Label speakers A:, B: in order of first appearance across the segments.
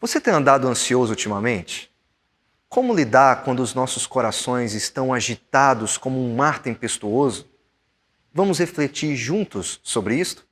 A: Você tem andado ansioso ultimamente? Como lidar quando os nossos corações estão agitados como um mar tempestuoso? Vamos refletir juntos sobre isto?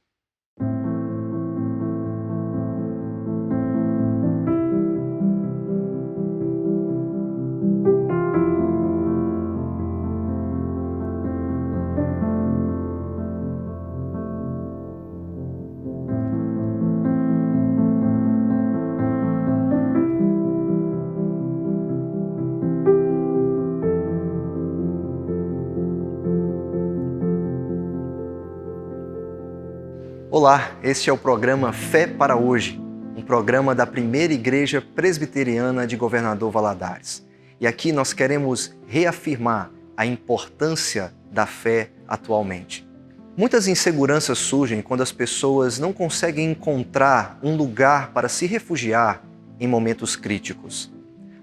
A: Olá, este é o programa Fé para Hoje, um programa da Primeira Igreja Presbiteriana de Governador Valadares. E aqui nós queremos reafirmar a importância da fé atualmente. Muitas inseguranças surgem quando as pessoas não conseguem encontrar um lugar para se refugiar em momentos críticos.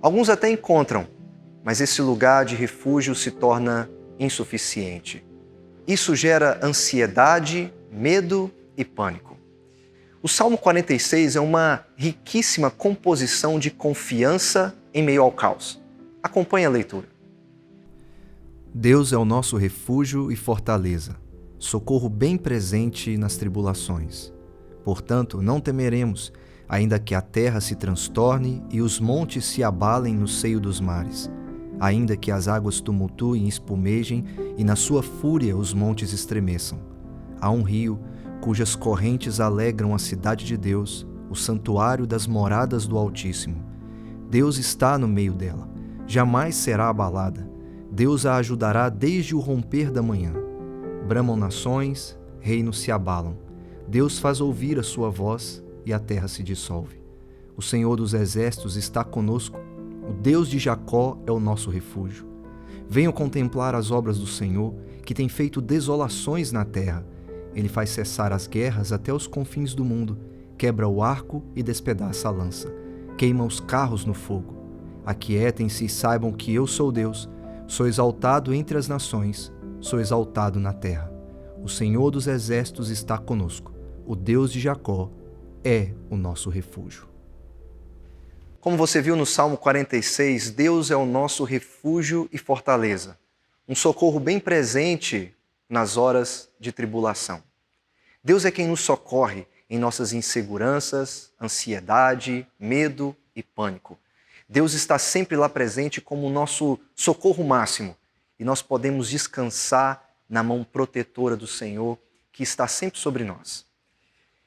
A: Alguns até encontram, mas esse lugar de refúgio se torna insuficiente. Isso gera ansiedade, medo e pânico. O Salmo 46 é uma riquíssima composição de confiança em meio ao caos. Acompanhe a leitura.
B: Deus é o nosso refúgio e fortaleza, socorro bem presente nas tribulações. Portanto, não temeremos, ainda que a terra se transtorne e os montes se abalem no seio dos mares, ainda que as águas tumultuem e espumejem e na sua fúria os montes estremeçam. Há um rio cujas correntes alegram a cidade de Deus, o santuário das moradas do Altíssimo. Deus está no meio dela, jamais será abalada. Deus a ajudará desde o romper da manhã. Bramam nações, reinos se abalam. Deus faz ouvir a sua voz e a terra se dissolve. O Senhor dos Exércitos está conosco, o Deus de Jacó é o nosso refúgio. Venham contemplar as obras do Senhor, que tem feito desolações na terra. Ele faz cessar as guerras até os confins do mundo, quebra o arco e despedaça a lança, queima os carros no fogo. Aquietem-se e saibam que eu sou Deus, sou exaltado entre as nações, sou exaltado na terra. O Senhor dos Exércitos está conosco, o Deus de Jacó é o nosso refúgio.
A: Como você viu no Salmo 46, Deus é o nosso refúgio e fortaleza, um socorro bem presente nas horas de tribulação. Deus é quem nos socorre em nossas inseguranças, ansiedade, medo e pânico. Deus está sempre lá presente como o nosso socorro máximo e nós podemos descansar na mão protetora do Senhor que está sempre sobre nós.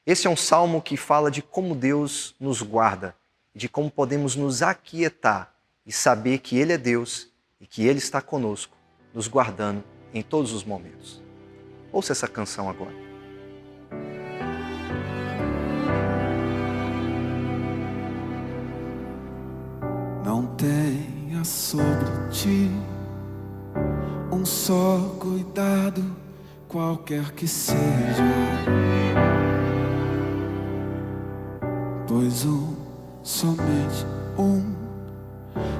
A: Esse é um salmo que fala de como Deus nos guarda, de como podemos nos aquietar e saber que Ele é Deus e que Ele está conosco, nos guardando em todos os momentos. Ouça essa canção agora.
C: Não tenha sobre ti um só cuidado, qualquer que seja, pois somente um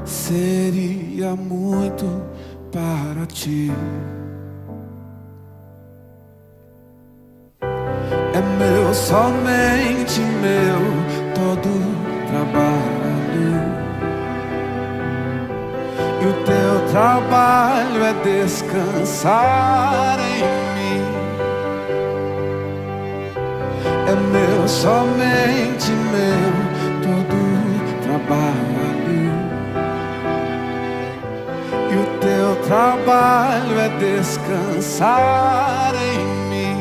C: seria muito para ti. É meu, somente meu, todo trabalho. E o teu trabalho é descansar em mim. É meu, somente meu, todo trabalho. E o teu trabalho é descansar em mim.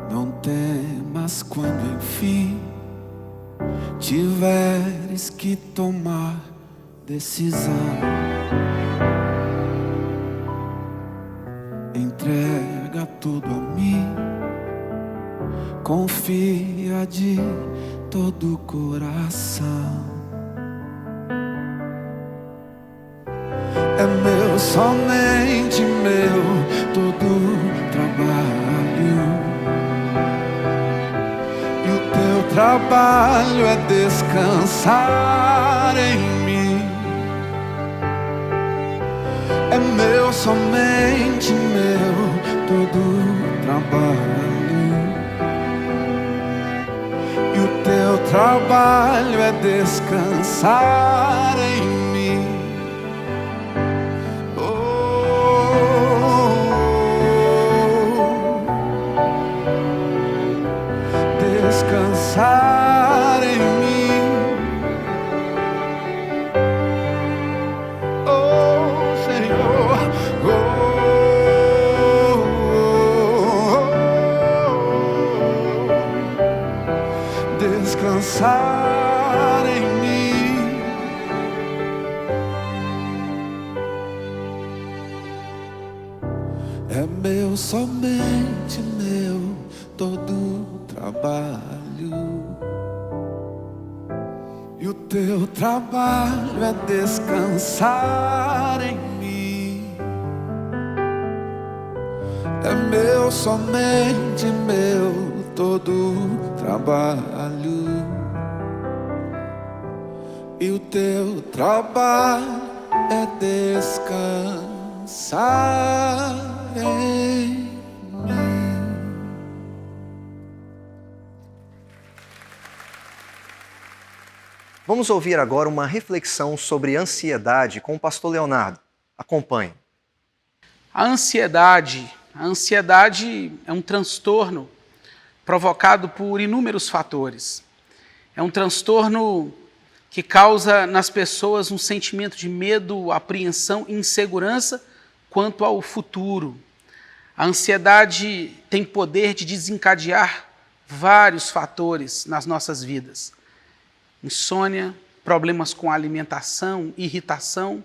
C: Não temas quando enfim tiveres que tomar decisão. Entrega tudo a mim, confia de todo o coração. É meu, somente meu, todo trabalho. E o teu trabalho é descansar em mim. é meu, somente meu, todo o trabalho. E o teu trabalho é descansar em mim. Descansar em mim, oh Senhor, descansar em mim. É meu, somente meu, todo o trabalho. E o teu trabalho é descansar em mim. É meu, somente meu, todo o trabalho. E o teu trabalho é descansar em mim.
A: Vamos ouvir agora uma reflexão sobre ansiedade com o pastor Leonardo. Acompanhe.
D: A ansiedade é um transtorno provocado por inúmeros fatores. É um transtorno que causa nas pessoas um sentimento de medo, apreensão e insegurança quanto ao futuro. A ansiedade tem poder de desencadear vários fatores nas nossas vidas. Insônia, problemas com a alimentação, irritação.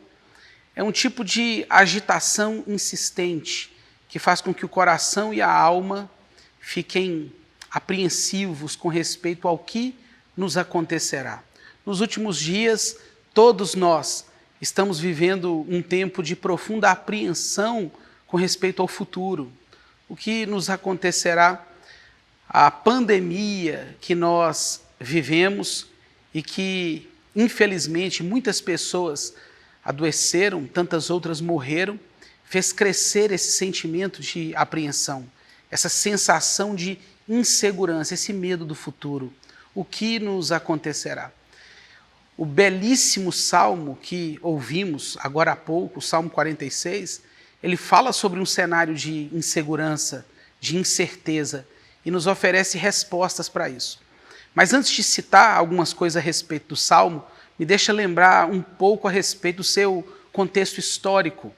D: É um tipo de agitação insistente que faz com que o coração e a alma fiquem apreensivos com respeito ao que nos acontecerá. Nos últimos dias, todos nós estamos vivendo um tempo de profunda apreensão com respeito ao futuro. O que nos acontecerá? A pandemia que nós vivemos e que, infelizmente, muitas pessoas adoeceram, tantas outras morreram, fez crescer esse sentimento de apreensão, essa sensação de insegurança, esse medo do futuro. O que nos acontecerá? O belíssimo salmo que ouvimos agora há pouco, o Salmo 46, ele fala sobre um cenário de insegurança, de incerteza, e nos oferece respostas para isso. Mas antes de citar algumas coisas a respeito do Salmo, me deixa lembrar um pouco a respeito do seu contexto histórico.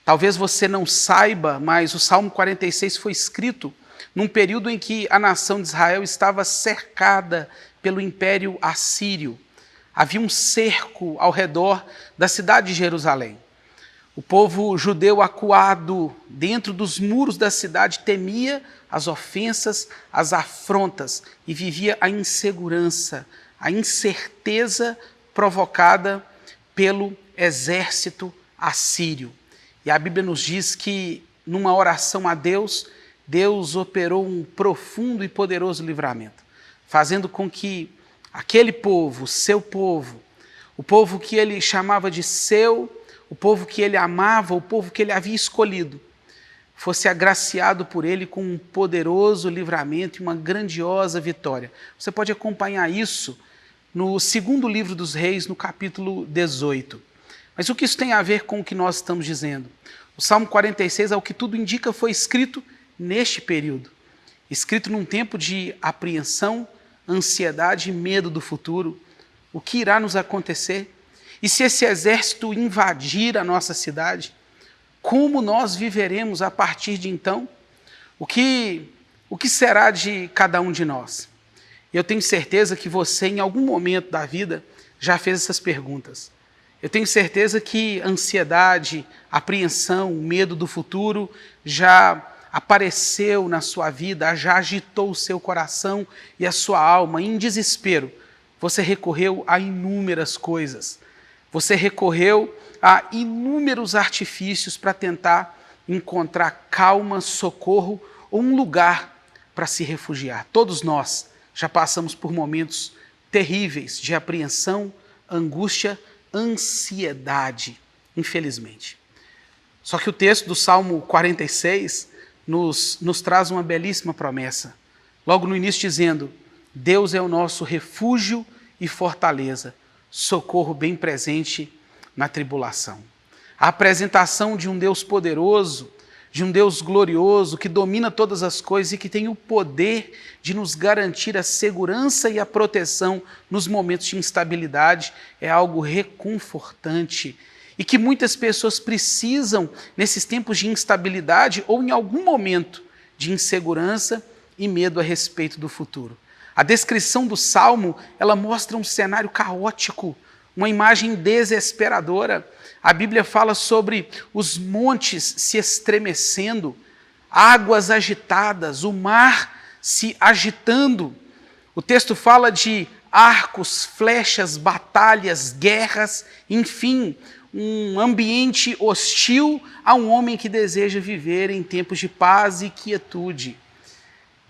D: Talvez você não saiba, mas o Salmo 46 foi escrito num período em que a nação de Israel estava cercada pelo Império Assírio. Havia um cerco ao redor da cidade de Jerusalém. O povo judeu acuado dentro dos muros da cidade temia as ofensas, as afrontas e vivia a insegurança, a incerteza provocada pelo exército assírio. E a Bíblia nos diz que numa oração a Deus, Deus operou um profundo e poderoso livramento, fazendo com que aquele povo, seu povo, o povo que ele chamava de seu, o povo que ele amava, o povo que ele havia escolhido, fosse agraciado por ele com um poderoso livramento e uma grandiosa vitória. Você pode acompanhar isso no segundo livro dos Reis, no capítulo 18. Mas o que isso tem a ver com o que nós estamos dizendo? O Salmo 46, ao que tudo indica, foi escrito neste período. Escrito num tempo de apreensão, ansiedade e medo do futuro. O que irá nos acontecer? E se esse exército invadir a nossa cidade, como nós viveremos a partir de então? O que será de cada um de nós? Eu tenho certeza que você, em algum momento da vida, já fez essas perguntas. Eu tenho certeza que ansiedade, apreensão, medo do futuro já apareceu na sua vida, já agitou o seu coração e a sua alma. Em desespero, você recorreu a inúmeras coisas. Você recorreu a inúmeros artifícios para tentar encontrar calma, socorro ou um lugar para se refugiar. Todos nós já passamos por momentos terríveis de apreensão, angústia, ansiedade, infelizmente. Só que o texto do Salmo 46 nos traz uma belíssima promessa. Logo no início dizendo, Deus é o nosso refúgio e fortaleza, socorro bem presente na tribulação. A apresentação de um Deus poderoso, de um Deus glorioso, que domina todas as coisas e que tem o poder de nos garantir a segurança e a proteção nos momentos de instabilidade, é algo reconfortante e que muitas pessoas precisam nesses tempos de instabilidade ou em algum momento de insegurança e medo a respeito do futuro. A descrição do Salmo, ela mostra um cenário caótico, uma imagem desesperadora. A Bíblia fala sobre os montes se estremecendo, águas agitadas, o mar se agitando. O texto fala de arcos, flechas, batalhas, guerras, enfim, um ambiente hostil a um homem que deseja viver em tempos de paz e quietude.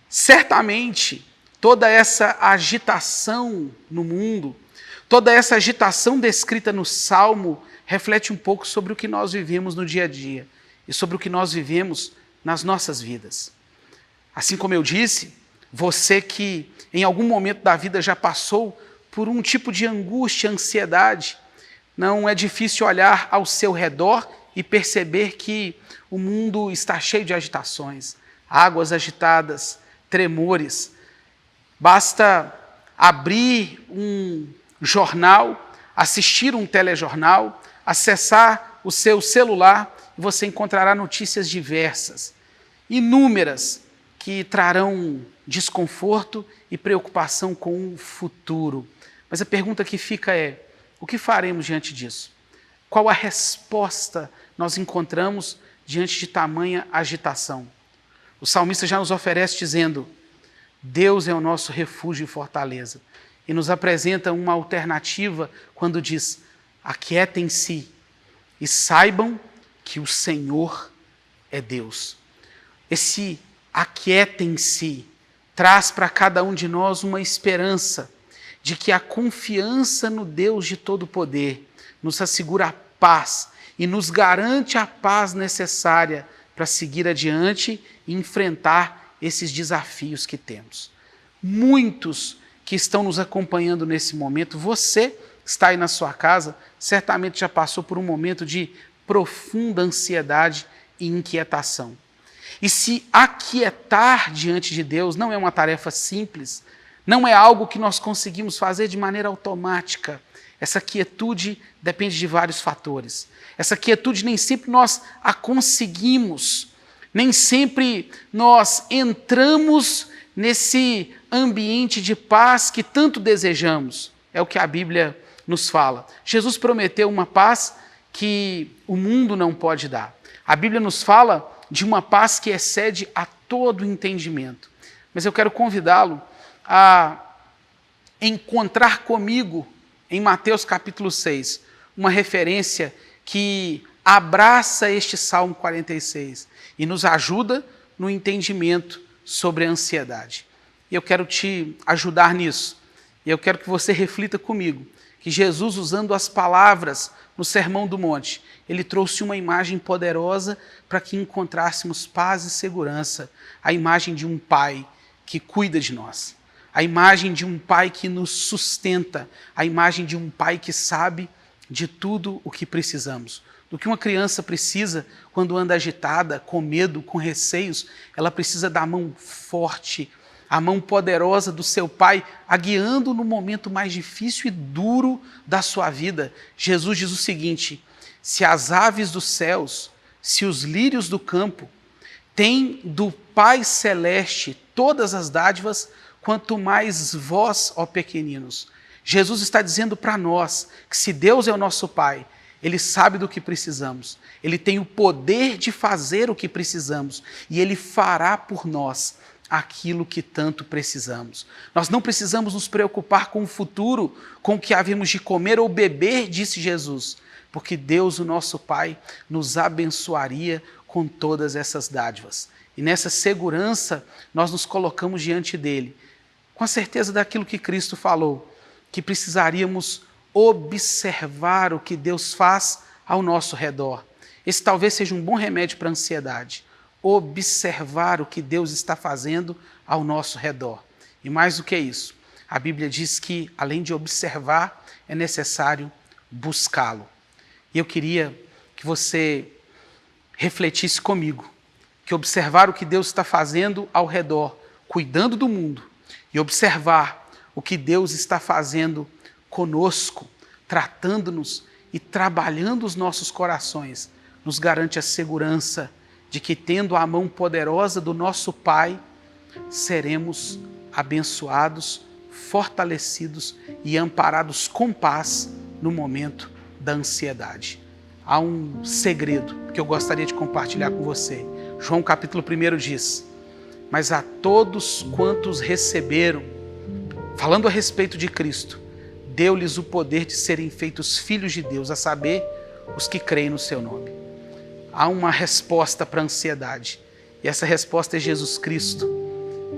D: Certamente, toda essa agitação no mundo, toda essa agitação descrita no Salmo, reflete um pouco sobre o que nós vivemos no dia a dia e sobre o que nós vivemos nas nossas vidas. Assim como eu disse, você que em algum momento da vida já passou por um tipo de angústia, ansiedade, não é difícil olhar ao seu redor e perceber que o mundo está cheio de agitações, águas agitadas, tremores. Basta abrir um jornal, assistir um telejornal, acessar o seu celular e você encontrará notícias diversas, inúmeras, que trarão desconforto e preocupação com o futuro. Mas a pergunta que fica é, o que faremos diante disso? Qual a resposta nós encontramos diante de tamanha agitação? O salmista já nos oferece dizendo, Deus é o nosso refúgio e fortaleza. E nos apresenta uma alternativa quando diz, aquietem-se e saibam que o Senhor é Deus. Esse aquietem-se traz para cada um de nós uma esperança de que a confiança no Deus de todo poder nos assegura a paz e nos garante a paz necessária para seguir adiante e enfrentar esses desafios que temos. Muitos que estão nos acompanhando nesse momento, você está aí na sua casa, certamente já passou por um momento de profunda ansiedade e inquietação. E se aquietar diante de Deus não é uma tarefa simples, não é algo que nós conseguimos fazer de maneira automática. Essa quietude depende de vários fatores. Essa quietude nem sempre nós a conseguimos, nem sempre nós entramos nesse ambiente de paz que tanto desejamos. É o que a Bíblia nos fala. Jesus prometeu uma paz que o mundo não pode dar. A Bíblia nos fala de uma paz que excede a todo entendimento. Mas eu quero convidá-lo a encontrar comigo em Mateus capítulo 6, uma referência que abraça este Salmo 46 e nos ajuda no entendimento sobre a ansiedade. E eu quero te ajudar nisso. E eu quero que você reflita comigo que Jesus, usando as palavras no Sermão do Monte, ele trouxe uma imagem poderosa para que encontrássemos paz e segurança, a imagem de um pai que cuida de nós, a imagem de um pai que nos sustenta, a imagem de um pai que sabe de tudo o que precisamos. Do que uma criança precisa quando anda agitada, com medo, com receios, ela precisa da mão forte, a mão poderosa do seu pai, a guiando no momento mais difícil e duro da sua vida. Jesus diz o seguinte, se as aves dos céus, se os lírios do campo têm do Pai Celeste todas as dádivas, quanto mais vós, ó pequeninos. Jesus está dizendo para nós que se Deus é o nosso Pai, Ele sabe do que precisamos, Ele tem o poder de fazer o que precisamos e Ele fará por nós aquilo que tanto precisamos. Nós não precisamos nos preocupar com o futuro, com o que havemos de comer ou beber, disse Jesus, porque Deus, o nosso Pai, nos abençoaria com todas essas dádivas. E nessa segurança, nós nos colocamos diante dele, com a certeza daquilo que Cristo falou, que precisaríamos observar o que Deus faz ao nosso redor. Esse talvez seja um bom remédio para a ansiedade. Observar o que Deus está fazendo ao nosso redor. E mais do que isso, a Bíblia diz que, além de observar, é necessário buscá-lo. E eu queria que você refletisse comigo, que observar o que Deus está fazendo ao redor, cuidando do mundo, e observar o que Deus está fazendo conosco, tratando-nos e trabalhando os nossos corações, nos garante a segurança de que, tendo a mão poderosa do nosso Pai, seremos abençoados, fortalecidos e amparados com paz no momento da ansiedade. Há um segredo que eu gostaria de compartilhar com você. João capítulo 1 diz: mas a todos quantos receberam, falando a respeito de Cristo, deu-lhes o poder de serem feitos filhos de Deus, a saber, os que creem no seu nome. Há uma resposta para a ansiedade, e essa resposta é Jesus Cristo,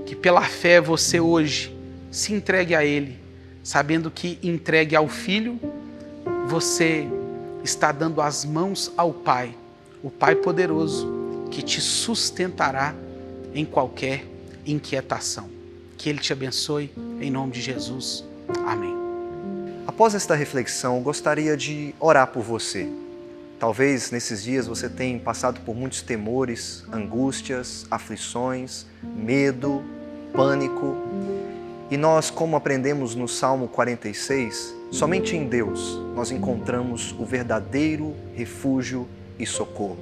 D: que pela fé você hoje se entregue a Ele, sabendo que entregue ao Filho, você está dando as mãos ao Pai, o Pai poderoso, que te sustentará em qualquer inquietação. Que Ele te abençoe, em nome de Jesus. Amém.
A: Após esta reflexão, gostaria de orar por você. Talvez nesses dias você tenha passado por muitos temores, angústias, aflições, medo, pânico. E nós, como aprendemos no Salmo 46, somente em Deus nós encontramos o verdadeiro refúgio e socorro.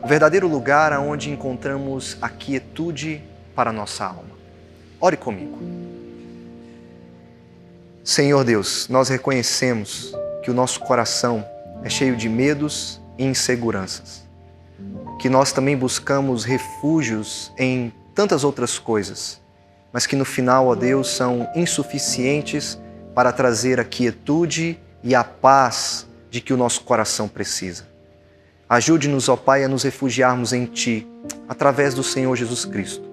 A: O verdadeiro lugar onde encontramos a quietude para a nossa alma. Ore comigo. Senhor Deus, nós reconhecemos que o nosso coração é cheio de medos e inseguranças. Que nós também buscamos refúgios em tantas outras coisas, mas que no final, ó Deus, são insuficientes para trazer a quietude e a paz de que o nosso coração precisa. Ajude-nos, ó Pai, a nos refugiarmos em Ti, através do Senhor Jesus Cristo.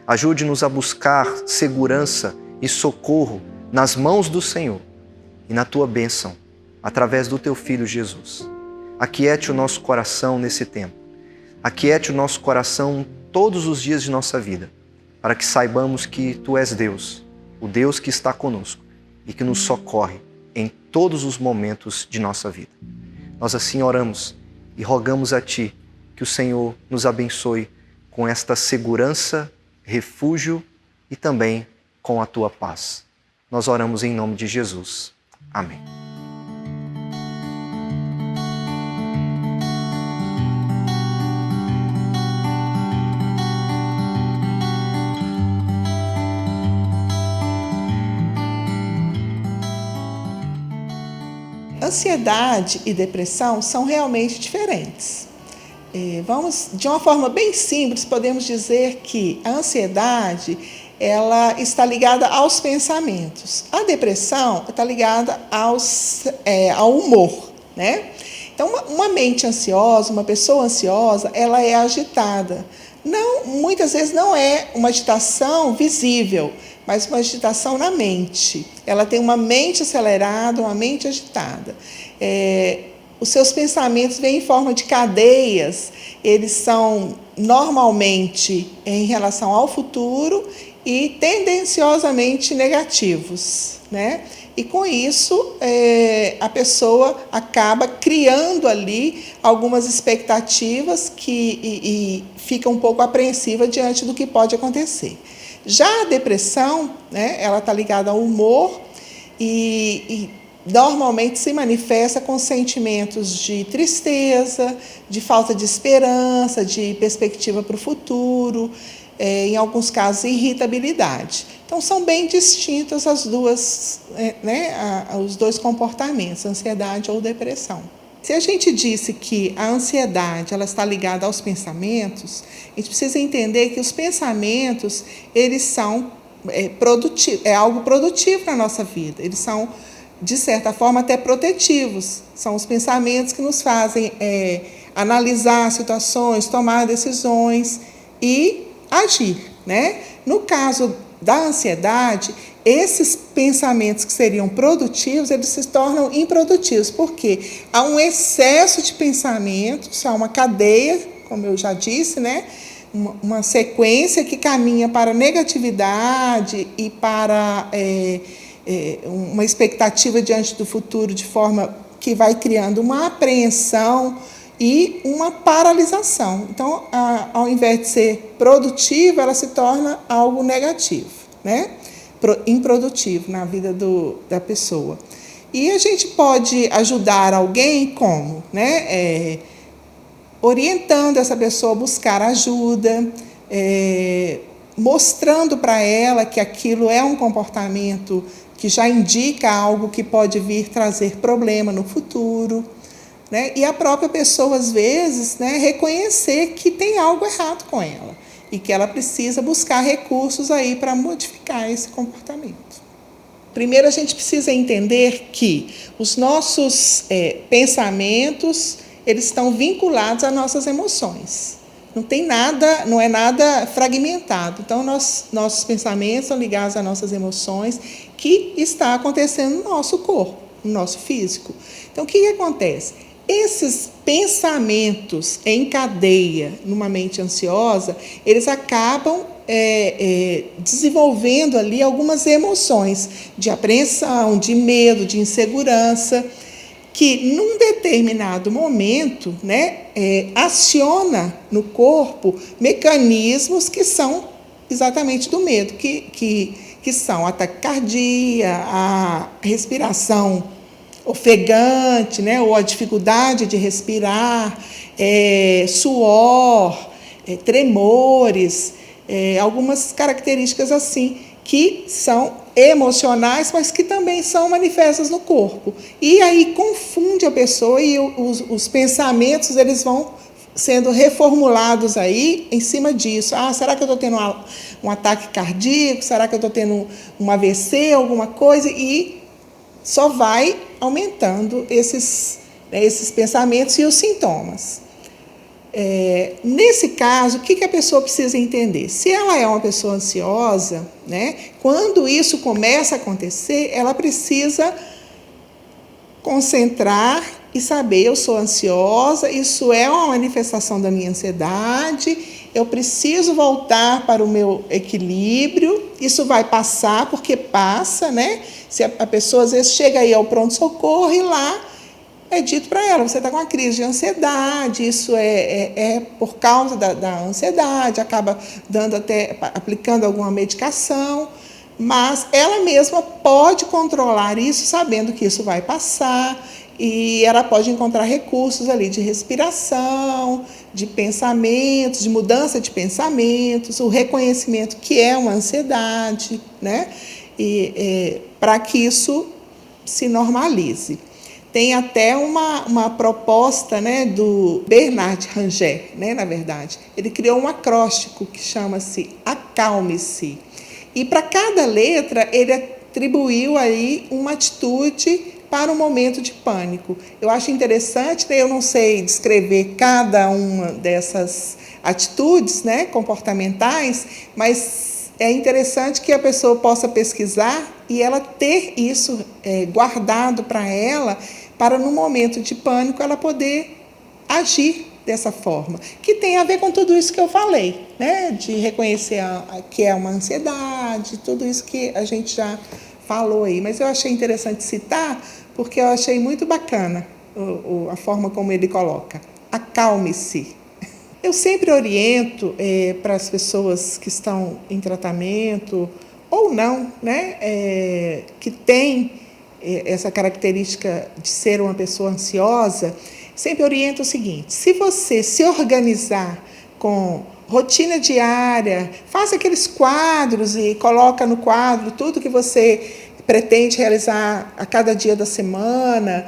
A: Ajude-nos a buscar segurança e socorro nas mãos do Senhor e na Tua bênção, através do Teu Filho Jesus. Aquiete o nosso coração nesse tempo. Aquiete o nosso coração todos os dias de nossa vida, para que saibamos que Tu és Deus, o Deus que está conosco e que nos socorre em todos os momentos de nossa vida. Nós assim oramos e rogamos a Ti que o Senhor nos abençoe com esta segurança, refúgio e também com a Tua paz. Nós oramos em nome de Jesus. Amém.
E: Ansiedade e depressão são realmente diferentes. Vamos, de uma forma bem simples, podemos dizer que a ansiedade ela está ligada aos pensamentos. A depressão está ligada ao humor, né? Então, uma mente ansiosa, uma pessoa ansiosa, ela é agitada. Muitas vezes não é uma agitação visível, mas uma agitação na mente. Ela tem uma mente acelerada, uma mente agitada. Os seus pensamentos vêm em forma de cadeias, eles são normalmente em relação ao futuro e tendenciosamente negativos, né? E com isso, a pessoa acaba criando ali algumas expectativas e fica um pouco apreensiva diante do que pode acontecer. Já a depressão, né, ela está ligada ao humor e normalmente se manifesta com sentimentos de tristeza, de falta de esperança, de perspectiva para o futuro, em alguns casos irritabilidade. Então são bem distintas as duas, os dois comportamentos, ansiedade ou depressão. Se a gente disse que a ansiedade ela está ligada aos pensamentos, a gente precisa entender que os pensamentos eles são algo produtivo na nossa vida. Eles são, de certa forma, até protetivos. São os pensamentos que nos fazem analisar situações, tomar decisões e agir, né? No caso da ansiedade, esses pensamentos que seriam produtivos, eles se tornam improdutivos. Por quê? Há um excesso de pensamentos, há uma cadeia, como eu já disse, né? Uma sequência que caminha para negatividade e para uma expectativa diante do futuro, de forma que vai criando uma apreensão e uma paralisação. Então, ao invés de ser produtiva, ela se torna algo negativo, né? Improdutivo na vida da pessoa. E a gente pode ajudar alguém como? Né? Orientando essa pessoa a buscar ajuda, mostrando para ela que aquilo é um comportamento que já indica algo que pode vir trazer problema no futuro, né? E a própria pessoa, às vezes, né, reconhecer que tem algo errado com ela e que ela precisa buscar recursos aí para modificar esse comportamento. Primeiro, a gente precisa entender que os nossos pensamentos, eles estão vinculados às nossas emoções. Não é nada fragmentado. Então, nossos pensamentos são ligados às nossas emoções, que está acontecendo no nosso corpo, no nosso físico. Então, o que acontece? Esses pensamentos em cadeia numa mente ansiosa, eles acabam desenvolvendo ali algumas emoções de apreensão, de medo, de insegurança, que num determinado momento, né, aciona no corpo mecanismos que são exatamente do medo, que são a taquicardia, a respiração ofegante, né, ou a dificuldade de respirar, suor, tremores, algumas características assim, que são emocionais, mas que também são manifestas no corpo. E aí confunde a pessoa e os pensamentos, eles vão sendo reformulados aí em cima disso. Será que eu estou tendo um ataque cardíaco? Será que eu estou tendo um AVC, alguma coisa? E só vai aumentando esses pensamentos e os sintomas. Nesse caso, o que a pessoa precisa entender? Se ela é uma pessoa ansiosa, né, quando isso começa a acontecer, ela precisa concentrar e saber: eu sou ansiosa, isso é uma manifestação da minha ansiedade, eu preciso voltar para o meu equilíbrio, isso vai passar, porque passa, né? Se a pessoa às vezes chega aí ao pronto-socorro e lá é dito para ela: você está com uma crise de ansiedade, isso é por causa da ansiedade, acaba aplicando alguma medicação, mas ela mesma pode controlar isso, sabendo que isso vai passar, e ela pode encontrar recursos ali de respiração, de pensamentos, de mudança de pensamentos, o reconhecimento que é uma ansiedade, né? E para que isso se normalize. Tem até uma proposta, né, do Bernard Ranger, né, na verdade. Ele criou um acróstico que chama-se Acalme-se. E para cada letra, ele atribuiu aí uma atitude para um momento de pânico. Eu acho interessante, né, eu não sei descrever cada uma dessas atitudes, né, comportamentais, mas é interessante que a pessoa possa pesquisar e ela ter isso guardado para ela, para no momento de pânico ela poder agir dessa forma, que tem a ver com tudo isso que eu falei, né? De reconhecer que é uma ansiedade, tudo isso que a gente já falou aí. Mas eu achei interessante citar, porque eu achei muito bacana a forma como ele coloca: acalme-se. Eu sempre oriento para as pessoas que estão em tratamento ou não, né, que tem essa característica de ser uma pessoa ansiosa, sempre oriento o seguinte: se você se organizar com rotina diária, faça aqueles quadros e coloca no quadro tudo que você pretende realizar a cada dia da semana,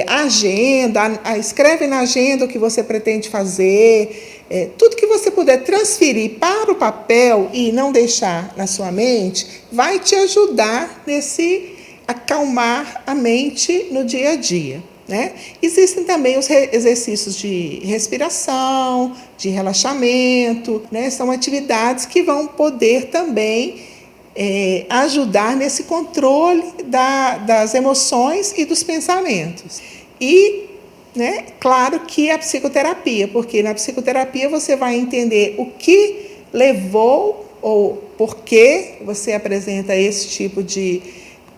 E: agenda, escreve na agenda o que você pretende fazer, tudo que você puder transferir para o papel e não deixar na sua mente, vai te ajudar nesse acalmar a mente no dia a dia, né? Existem também os exercícios de respiração, de relaxamento, né? São atividades que vão poder também ajudar nesse controle das emoções e dos pensamentos. E, claro que a psicoterapia, porque na psicoterapia você vai entender o que levou ou por que você apresenta esse tipo de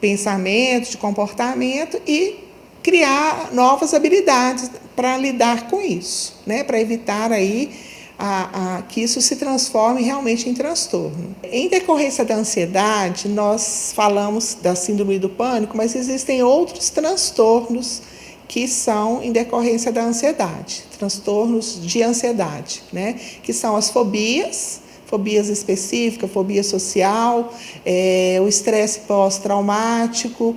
E: pensamento, de comportamento e criar novas habilidades para lidar com isso, para evitar aí que isso se transforme realmente em transtorno. Em decorrência da ansiedade, nós falamos da síndrome do pânico, mas existem outros transtornos que são em decorrência da ansiedade, transtornos de ansiedade, que são as fobias específicas, fobia social, o estresse pós-traumático,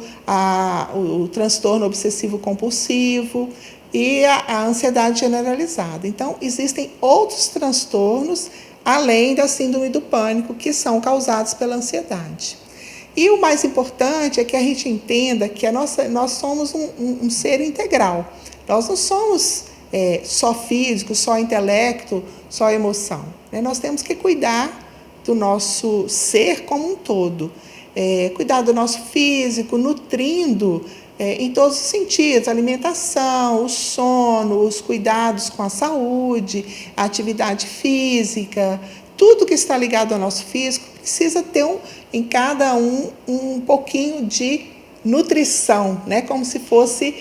E: o transtorno obsessivo-compulsivo e a ansiedade generalizada. Então, existem outros transtornos, além da síndrome do pânico, que são causados pela ansiedade. E o mais importante é que a gente entenda que nós somos um ser integral. Nós não somos só físico, só intelecto, só emoção. Nós temos que cuidar do nosso ser como um todo. Cuidar do nosso físico, nutrindo em todos os sentidos, a alimentação, o sono, os cuidados com a saúde, a atividade física, tudo que está ligado ao nosso físico precisa ter em cada um pouquinho de nutrição, como se fosse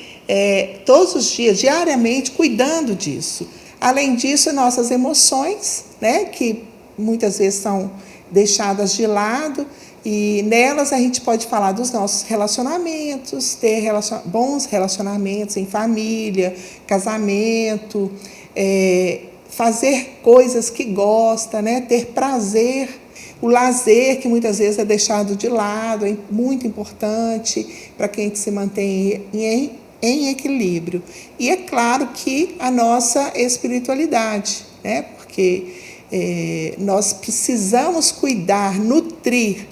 E: todos os dias, diariamente, cuidando disso. Além disso, nossas emoções, que muitas vezes são deixadas de lado, e nelas a gente pode falar dos nossos relacionamentos, ter bons relacionamentos em família, casamento, fazer coisas que gosta, ter prazer. O lazer, que muitas vezes é deixado de lado, é muito importante para que a gente se mantenha em equilíbrio. E é claro que a nossa espiritualidade, porque nós precisamos cuidar, nutrir,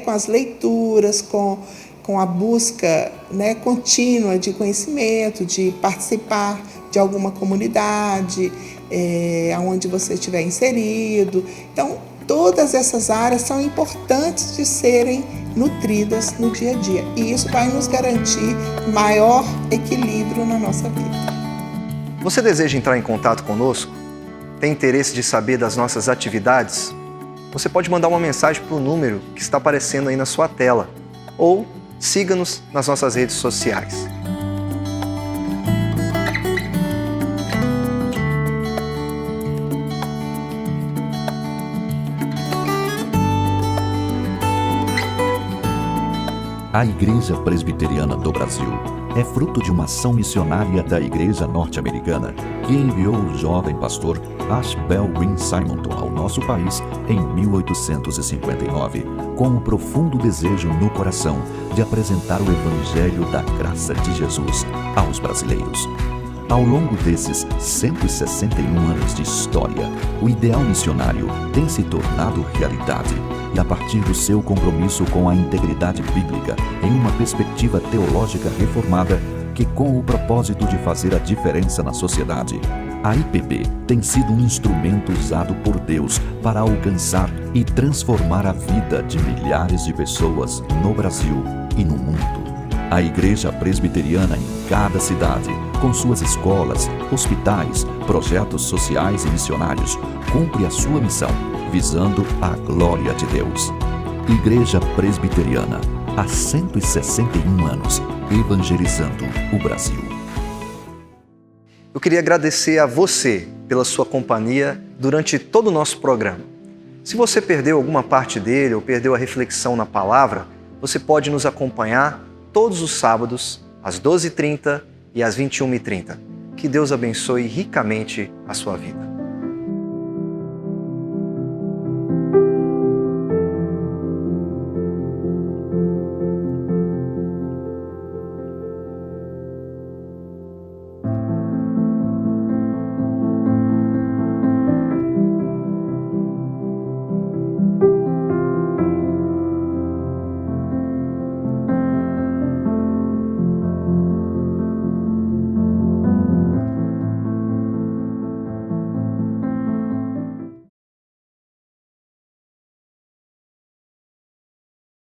E: com as leituras, com a busca contínua de conhecimento, de participar de alguma comunidade, onde você estiver inserido. Então, todas essas áreas são importantes de serem nutridas no dia a dia. E isso vai nos garantir maior equilíbrio na nossa vida.
A: Você deseja entrar em contato conosco? Tem interesse de saber das nossas atividades? Você pode mandar uma mensagem para o número que está aparecendo aí na sua tela ou siga-nos nas nossas redes sociais.
F: A Igreja Presbiteriana do Brasil é fruto de uma ação missionária da Igreja Norte-Americana, que enviou o jovem pastor Ashbel Green Simonton ao nosso país em 1859, com um profundo desejo no coração de apresentar o Evangelho da graça de Jesus aos brasileiros. Ao longo desses 161 anos de história, o ideal missionário tem se tornado realidade e, a partir do seu compromisso com a integridade bíblica em uma perspectiva teológica reformada, que com o propósito de fazer a diferença na sociedade, a IPB tem sido um instrumento usado por Deus para alcançar e transformar a vida de milhares de pessoas no Brasil e no mundo. A Igreja Presbiteriana em cada cidade, com suas escolas, hospitais, projetos sociais e missionários, cumpre a sua missão, visando a glória de Deus. Igreja Presbiteriana, há 161 anos, evangelizando o Brasil.
A: Eu queria agradecer a você pela sua companhia durante todo o nosso programa. Se você perdeu alguma parte dele ou perdeu a reflexão na palavra, você pode nos acompanhar todos os sábados, às 12h30 e às 21h30. Que Deus abençoe ricamente a sua vida.